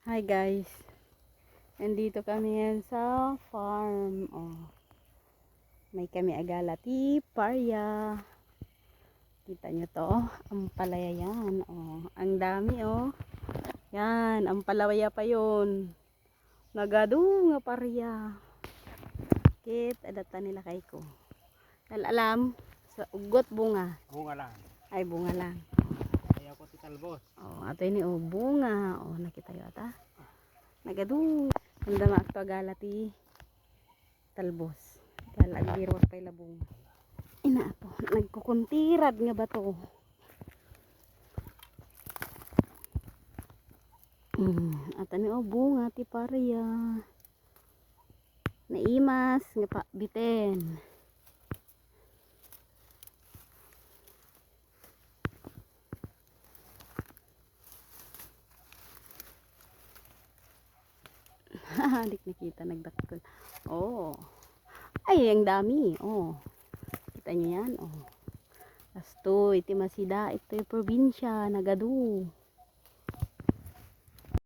Hi guys, nandito kami ngayon sa farm. May kami agalati, parya. Kita nyo to, ang palaya yan. Ang dami Yan, ang palaya pa yun. Nagado nga parya. Kit, adata nila kay ko. Alam, sa ugot bunga. Bunga lang. Ay, bunga lang. Ayaw ko ti talbos. Ato ini bunga. Nakita yun ata. Nagadu. Ang dama akto agalati. Talbos. Galagirwas pa'y labong. Ina ato. Nagkukuntirad nga ba to? At ano bunga ti parya. Naimas nga pa biten. Dik nakita nagdakkel. Ay ang dami. Kita niyo yan. Asto iti masida ito yung probinsya nagadu.